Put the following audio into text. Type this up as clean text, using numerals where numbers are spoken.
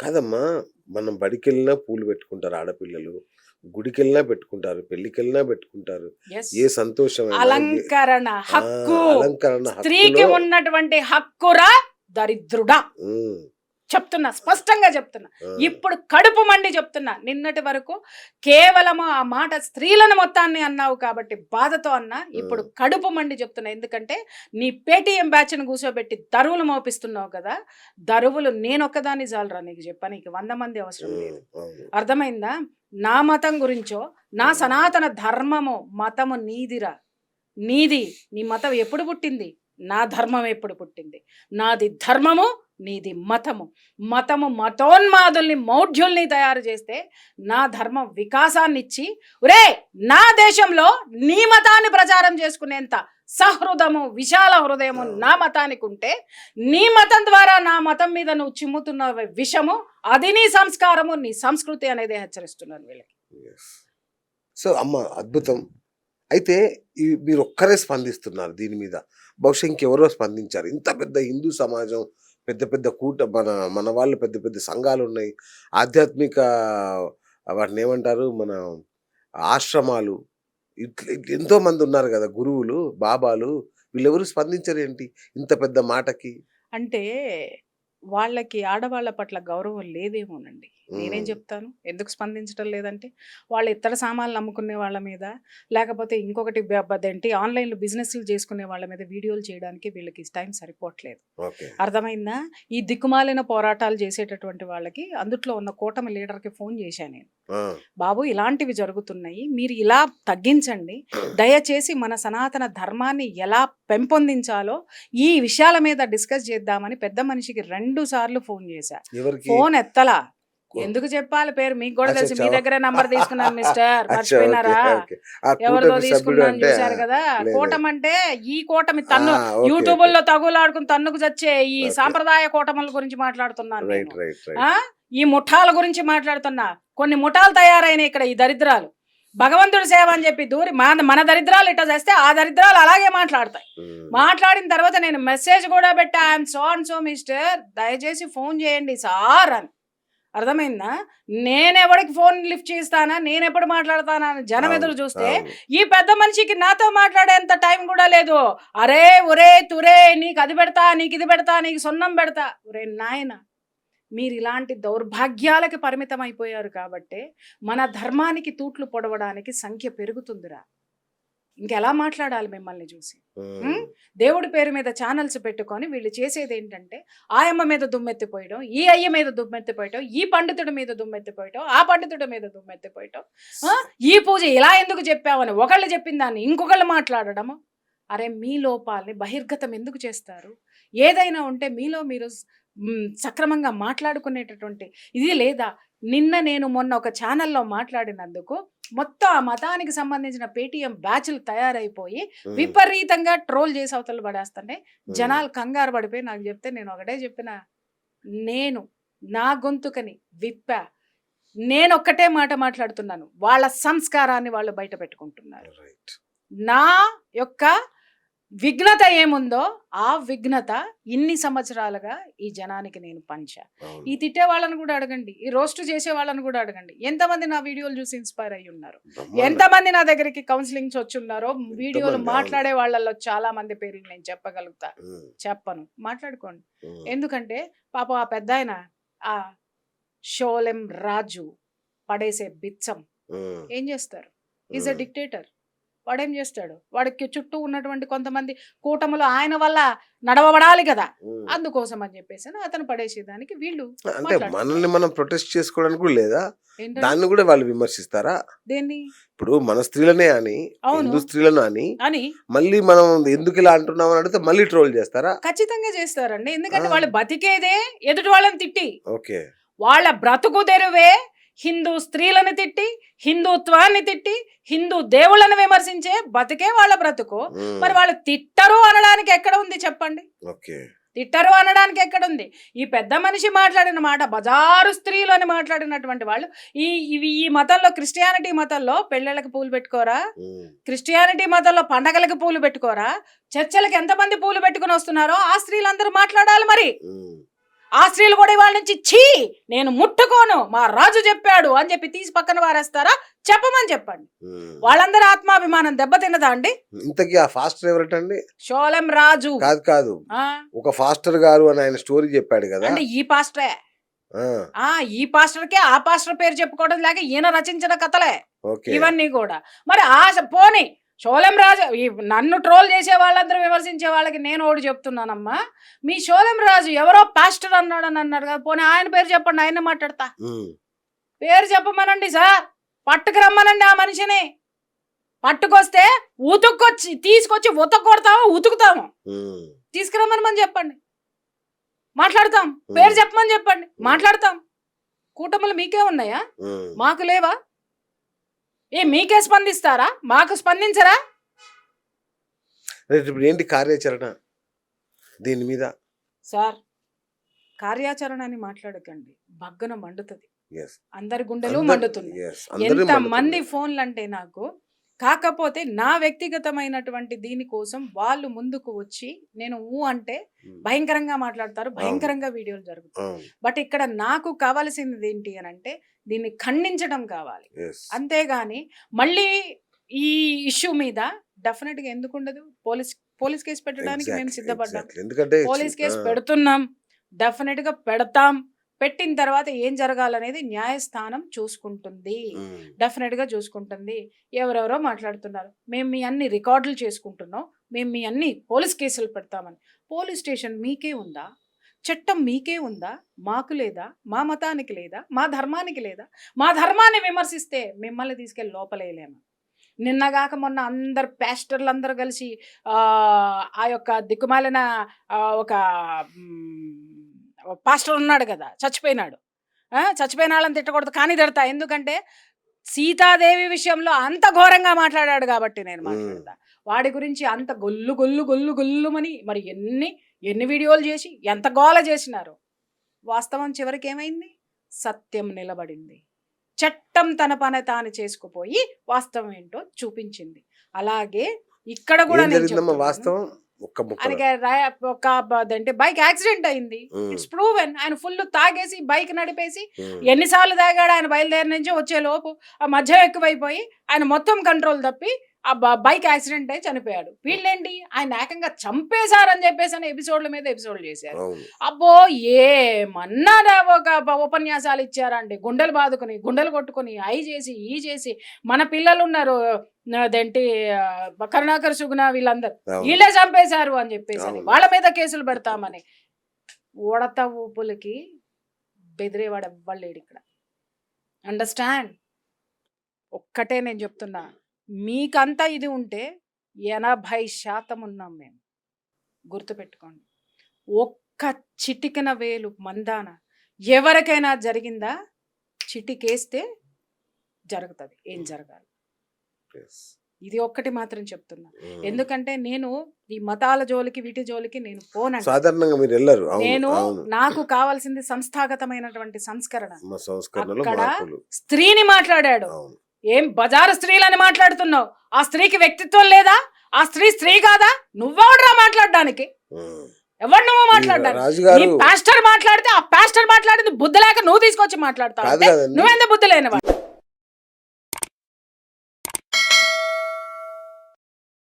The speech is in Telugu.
కాదమ్మా, మనం బడికెళ్ళినా పూలు పెట్టుకుంటారు ఆడపిల్లలు. గుడికెళ్ళినా పెట్టుకుంటారు. పెళ్ళికెళ్ళినా పెట్టుకుంటారు. ఎస్, ఏ సంతోషమైనా అలంకరణ ఆ! హక్కు, అలంకరణ స్త్రీకి హక్కులో ఉన్నటువంటి హక్కురా దరిద్రుడా హ్మ్. చెప్తున్నా, స్పష్టంగా చెప్తున్నా. ఆ! ఇప్పుడు కడుపు మండి చెప్తున్నా. నిన్నటి వరకు కేవలము ఆ మాట స్త్రీలను మొత్తాన్ని అన్నావు కాబట్టి బాధతో అన్నా. ఇప్పుడు హ్మ్. కడుపు మండి చెప్తున్నా. ఎందుకంటే నీ పేటీఎం బ్యాచ్ను కూర్చోబెట్టి దరువులు మోపిస్తున్నావు కదా. దరువులు నేనొక్కదాన్ని చాలరా నీకు చెప్పనీకి, 100 మంది అవసరం లేదు. అవును. అర్థమైందా? నా మతం గురించో, నా హ్మ్. సనాతన ధర్మము మతము నీదిరా. నీది. నీ మతం ఎప్పుడు పుట్టింది? నా ధర్మం ఎప్పుడు పుట్టింది? నాది ధర్మము, నీది మతము. మతము మతోన్మాదుల్ని మౌఢ్యుల్ని తయారు చేస్తే, నా ధర్మం వికాసాన్ని ఇచ్చి, ఒరే నా దేశంలో నీ మతాన్ని ప్రచారం చేసుకునేంత సహృదము, విశాల హృదయము నా మతానికి ఉంటే, నీ మతం ద్వారా నా మతం మీద నువ్వు చిమ్ముతున్న విషము, అది నీ సంస్కారము, నీ సంస్కృతి అనేది హెచ్చరిస్తున్నాను వీళ్ళకి. యెస్. సో, అమ్మ అద్భుతం. అయితే మీరొక్కరే స్పందిస్తున్నారు దీని మీద. బహుశా ఇంకెవరో స్పందించారు. ఇంత పెద్ద హిందూ సమాజం, పెద్ద పెద్ద మన మన వాళ్ళు పెద్ద పెద్ద సంఘాలున్నాయి. ఆధ్యాత్మిక వాటినేమంటారు? మన ఆశ్రమాలు ఇట్లా ఎంతోమందున్నారు గదా! గురువులు, బాబాలు వీళ్ళెవరు స్పందించరేంటి ఇంత పెద్ద మాటకి? అంటే వాళ్ళకి ఆడవాళ్ళ పట్ల గౌరవం లేదేమోనండి. నేనేం హ్మ్. చెప్తాను? ఎందుకు స్పందించటం లేదంటే, వాళ్ళు ఇత్తడి సామాన్లు అమ్ముకునే వాళ్ళ మీద, లేకపోతే ఇంకొకటి అదేంటి ఆన్‌లైన్‌లో బిజినెస్‌లు చేసుకునే వాళ్ళ మీద వీడియోలు చేయడానికి వీళ్ళకి టైం సరిపోవట్లేదు. ఓకే. అర్థమైందా? ఈ దిక్కుమాలిన పోరాటాలు చేసేటటువంటి వాళ్ళకి, అందుట్లో ఉన్న కూటమి లీడర్‌కి ఫోన్ చేశా నేను. ఆ! బాబు ఇలాంటివి జరుగుతున్నాయి. మీరు ఇలా తగ్గించండి. దయచేసి మన సనాతన ధర్మాన్ని ఎలా పెంపొందించాలో ఈ విషయాల మీద డిస్కస్ చేద్దామని పెద్ద మనిషికి 2 సార్లు ఫోన్ చేశా. ఎవరికి? ఫోన్ ఎత్తలా. ఓ ఎందుకు చెప్పాలి పేరు? మీకు కూడా తెలుసు. మీ అచ్చచ్చ! దగ్గరే నంబర్ తీసుకున్నాను మిస్టర్. అచ్చా! ఓకే. మర్చిపోయినారా? ఓకే. ఆ ఎవరిదో కూటమి సభ్యుడు తీసుకున్నాను అంటే చూసారు కదా. లేదు. కూటమంటే ఈ కూటమి ఆ! ఓకే. ఓకే. యూట్యూబుల్లో తగులాడుకుని తన్నుకు చచ్చే ఈ ఓకే. సాంప్రదాయ కూటముల గురించి మాట్లాడుతున్నాను నేను. రైట్. ఆ ఈ ముఠాల గురించి మాట్లాడుతున్నా. కొన్ని ముఠాలు తయారైనాయి ఇక్కడ ఈ దరిద్రాలు. భగవంతుడి సేవ అని చెప్పి దూరి మన దరిద్రాలు ఇట్లా చేస్తే ఆ దరిద్రాలు అలాగే మాట్లాడతాయి. మాట్లాడిన తర్వాత నేను మెసేజ్ కూడా పెట్టా. I'm so and so mister, దయచేసి ఫోన్ చేయండి సార్ అని. అర్థమైందా? నేనెవడికి ఫోన్ లిఫ్ట్ చేస్తానా, నేనెప్పుడు మాట్లాడతానా అని జనం అవును. ఎదురు చూస్తే, అవును. ఈ పెద్ద మనిషికి నాతో మాట్లాడేంత టైం కూడా లేదు. అరే ఒరే తురే, నీకు అది పెడతా, నీకు ఇది పెడతా, నీకు సున్నం పెడతా. ఒరే నాయన, మీరు ఇలాంటి దౌర్భాగ్యాలకి పరిమితం అయిపోయారు కాబట్టే మన ధర్మానికి తూట్లు పొడవడానికి సంఖ్య పెరుగుతుందిరా. ఇంకెలా మాట్లాడాలి మిమ్మల్ని చూసి? హ్మ్. దేవుడి పేరు మీద ఛానల్స్ పెట్టుకొని వీళ్ళు చేసేది ఏంటంటే, ఆయమ్మ మీద దుమ్మెత్తిపోయడం, ఈ అయ్య మీద దుమ్మెత్తిపోయటం, ఈ పండితుడి మీద దుమ్మెత్తిపోయటం, ఆ పండితుడి మీద దుమ్మెత్తిపోయటం, ఈ పూజ ఇలా ఎందుకు చెప్పావని ఒకళ్ళు చెప్పిన దాన్ని ఇంకొకళ్ళు మాట్లాడడము. అరే మీ లోపాలని బహిర్గతం ఎందుకు చేస్తారు? ఏదైనా ఉంటే మీలో మీరు సక్రమంగా మాట్లాడుకునేటటువంటి ఇది లేదా? నిన్న నేను మొన్న ఒక ఛానల్లో మాట్లాడినందుకు మొత్తం ఆ మతానికి సంబంధించిన పేటీఎం బ్యాచ్లు తయారైపోయి విపరీతంగా ట్రోల్ చేసి అవతల పడేస్తుంటే జనాలు కంగారు పడిపోయి నాకు చెప్తే నేను ఒకటే చెప్పిన, నేను నా గొంతుకని విప్పా. నేను ఒక్కటే మాట మాట్లాడుతున్నాను. వాళ్ళ సంస్కారాన్ని వాళ్ళు బయట పెట్టుకుంటున్నారు. నా యొక్క విఘ్నత ఏముందో ఆ విఘ్నత ఇన్ని సంవత్సరాలుగా ఈ జనానికి నేను పంచా. ఈ తిట్టే వాళ్ళని కూడా అడగండి, ఈ రోస్ట్ చేసే వాళ్ళని కూడా అడగండి. ఎంతమంది నా వీడియోలు చూసి ఇన్స్పైర్ అయ్యి ఉన్నారు? ఎంతమంది నా దగ్గరికి కౌన్సిలింగ్స్ వచ్చి ఉన్నారో? వీడియోలు మాట్లాడే వాళ్ళలో చాలా మంది పేర్లు నేను చెప్పగలుగుతా. చెప్పను, మాట్లాడుకోండి. ఎందుకంటే పాపం ఆ పెద్ద ఆయన ఆ షోలెం రాజు పడేసే బిచ్చం ఏం చేస్తారు? Is a dictator. వాడేం చేస్తాడు? వాడికి చుట్టూ ఉన్నటువంటి కొంతమంది కూటములు ఆయన వల్ల నడవబడాలి కదా, అందుకోసం అని చెప్పేసి అతను పడేసేదానికి వీళ్ళు అంటే మనల్ని మనం ప్రొటెస్ట్ చేసుకోవడానికి కూడా లేదా? ఏంటంటే దాన్ని కూడా వాళ్ళు విమర్శిస్తారా? దేన్ని? ఇప్పుడు మన స్త్రీలనే అని, అవును హిందూ స్త్రీలను అని మళ్ళీ మనం ఎందుకు ఇలా అంటున్నాం అని అడిగితే మళ్ళీ ట్రోల్ చేస్తారా? ఖచ్చితంగా చేస్తారండి. ఎందుకంటే వాళ్ళు బతికేదే ఎదుటి వాళ్ళని తిట్టి. ఓకే. వాళ్ళ బ్రతుకు తెరువే హిందూ స్త్రీలను తిట్టి, హిందుత్వాన్ని తిట్టి, హిందూ దేవుళ్ళని విమర్శించే బతికే వాళ్ళ బ్రతుకు. మరి వాళ్ళు తిట్టరు అనడానికి ఎక్కడ ఉంది చెప్పండి? ఓకే. తిట్టరు అనడానికి ఎక్కడుంది? ఈ పెద్ద మనిషి మాట్లాడిన మాట బజారు స్త్రీలు అని మాట్లాడినటువంటి వాళ్ళు ఈ మతంలో, క్రిస్టియానిటీ మతంలో పెళ్ళిళ్ళకి పూలు పెట్టుకోరా? క్రిస్టియానిటీ మతంలో పండగలకి పూలు పెట్టుకోరా? చర్చలకు ఎంతమంది పూలు పెట్టుకుని వస్తున్నారో ఆ స్త్రీలందరూ మాట్లాడాలి మరి. ఆ స్త్రీలు కూడా ఇవాళ నుంచి ఛీ నేను ముట్టుకోను మా రాజు చెప్పాడు అని చెప్పి తీసి పక్కన వారేస్తారా? చెప్పమని చెప్పండి. వాళ్ళందరూ ఆత్మాభిమానం దెబ్బతిన్నదా అండి? ఇంతకీ ఆ ఫాస్టర్ ఎవరటండి? షోలెం రాజు. కాదు ఒక ఫాస్టర్ గారు అని ఆయన స్టోరీ చెప్పాడు కదా. అంటే ఈ పాస్టరే. ఈ పాస్టర్కే ఆ పాస్టర్ పేరు చెప్పుకోవడం లేక ఈయన రచించిన కథలే ఇవన్నీ కూడా. మరి పోనీ షోలెం రాజు, నన్ను ట్రోల్ చేసే వాళ్ళందరూ విమర్శించే వాళ్ళకి నేను ఒకటి చెప్తున్నానమ్మా, మీ షోలెం రాజు ఎవరో పాస్టర్ అన్నాడని అన్నారు కదా, పోనీ ఆయన పేరు చెప్పండి, ఆయన మాట్లాడతా. పేరు చెప్పమనండి సార్, పట్టుకు రమ్మనండి ఆ మనిషిని. పట్టుకొస్తే తీసుకొచ్చి ఉతకొడతాము, ఉతుకుతాము, తీసుకురమ్మని చెప్పండి, మాట్లాడతాం. పేరు చెప్పమని చెప్పండి, మాట్లాడతాం. కూటములు మీకే ఉన్నాయా? మాకు లేవా? మీకే స్పందిస్తారా? మాకు స్పందించరా? ఇప్పుడు ఏంటి కార్యాచరణ దీని మీద? సార్, కార్యాచరణ అని మాట్లాడకండి, బగ్గన మండుతుంది. అందరి గుండెలు మండుతున్నాయి. ఎంత మంది ఫోన్లు అంటే నాకు. కాకపోతే నా వ్యక్తిగతమైనటువంటి దీనికోసం వాళ్ళు ముందుకు వచ్చి నేను అంటే భయంకరంగా మాట్లాడతారు, భయంకరంగా వీడియోలు జరుగుతాయి. బట్ ఇక్కడ నాకు కావాల్సింది ఏంటి అని అంటే దీన్ని ఖండించడం కావాలి. అంతేగాని మళ్ళీ ఈ ఇష్యూ మీద డెఫినెట్ గా ఎందుకు ఉండదు, పోలీస్ కేసు పెట్టడానికి మేము సిద్ధపడ్డాం. పోలీస్ కేసు పెడుతున్నాం, డెఫినెట్ గా పెడతాం. పెట్టిన తర్వాత ఏం జరగాలనేది న్యాయస్థానం చూసుకుంటుంది, డెఫినెట్ గా చూసుకుంటుంది. ఎవరెవరో మాట్లాడుతున్నారు, మేము మీ అన్ని రికార్డులు చేసుకుంటున్నాం, మేము మీ అన్ని పోలీస్ కేసులు పెడతామని. పోలీస్ స్టేషన్ మీకే ఉందా? చట్టం మీకే ఉందా? మాకు లేదా? మా మతానికి లేదా? మా ధర్మానికి లేదా? మా ధర్మాన్ని విమర్శిస్తే మిమ్మల్ని తీసుకెళ్ళి లోపలేయలేము. నిన్నగాక మొన్న అందరు పాస్టర్లు అందరూ కలిసి ఆ యొక్క దిక్కుమాలిన ఒక పాస్టర్ ఉన్నాడు కదా, చచ్చిపోయినాడు. చచ్చిపోయిన వాళ్ళని తిట్టకూడదు కానీ తిడతా, ఎందుకంటే సీతాదేవి విషయంలో అంత ఘోరంగా మాట్లాడాడు కాబట్టి నేను మాట్లాడతా. వాడి గురించి అంత గొల్లు గొల్లు గొల్లు గొల్లుమని మరి ఎన్ని వీడియోలు చేసి ఎంత గోల చేసినారు. వాస్తవం చివరికి ఏమైంది? సత్యం నిలబడింది. చట్టం తన పని తాను చేసుకుపోయి వాస్తవం ఏంటో చూపించింది. అలాగే ఇక్కడ కూడా వాస్తవం ఆయనకి బైక్ యాక్సిడెంట్ అయింది. It's proven. ఆయన ఫుల్ తాగేసి బైక్ నడిపేసి ఎన్నిసార్లు తాగాడు, ఆయన బయలుదేరి నుంచి వచ్చే లోపు ఆ మధ్య ఎక్కువైపోయి ఆయన మొత్తం కంట్రోల్ తప్పి ఆ బైక్ యాక్సిడెంట్ అయి చనిపోయాడు. వీళ్ళేంటి, ఆయన ఏకంగా చంపేశారని చెప్పేసి అని ఎపిసోడ్ల మీద ఎపిసోడ్లు చేశారు. అబ్బో ఏమన్నా ఒక ఉపన్యాసాలు ఇచ్చారండి, గుండెలు బాదుకుని గుండెలు కొట్టుకుని అయి చేసి ఈ చేసి. మన పిల్లలు ఉన్నారు అదేంటి కరుణాకర్ సుగుణ, వీళ్ళందరూ వీళ్ళే చంపేశారు అని చెప్పేసి వాళ్ళ మీద కేసులు పెడతామని. ఉడత ఊపులకి బెదిరేవాడు ఎవ్వలేడు ఇక్కడ. అండర్స్టాండ్? ఒక్కటే నేను చెప్తున్నా, మీకంతా ఇది ఉంటే 80% ఉన్నాం మేము, గుర్తుపెట్టుకోండి. ఒక్క చిటికిన వేలు మందాన ఎవరికైనా జరిగిందా? చిటికేస్తే జరుగుతుంది ఏం జరగాలి. ఇది ఒక్కటి మాత్రం చెప్తున్నా. ఎందుకంటే నేను ఈ మతాల జోలికి వీటి జోలికి నేను పోనండి. సాధారణంగా మీరు వెళ్ళరు. నేను నాకు కావాల్సింది సంస్థాగతమైనటువంటి సంస్కరణ. అక్కడ స్త్రీని మాట్లాడాడు, ఏం బజారు స్త్రీలని మాట్లాడుతున్నావు? ఆ స్త్రీకి వ్యక్తిత్వం లేదా? ఆ స్త్రీ కాదా? నువ్వెవడరా మాట్లాడడానికి? ఎవరు నువ్వు మాట్లాడడానికి? పాస్టర్ మాట్లాడితే ఆ పాస్టర్ మాట్లాడింది బుద్ధి లేక నువ్వు తీసుకొచ్చి మాట్లాడతావు. నువ్వెంత బుద్ధి లేనివాడు?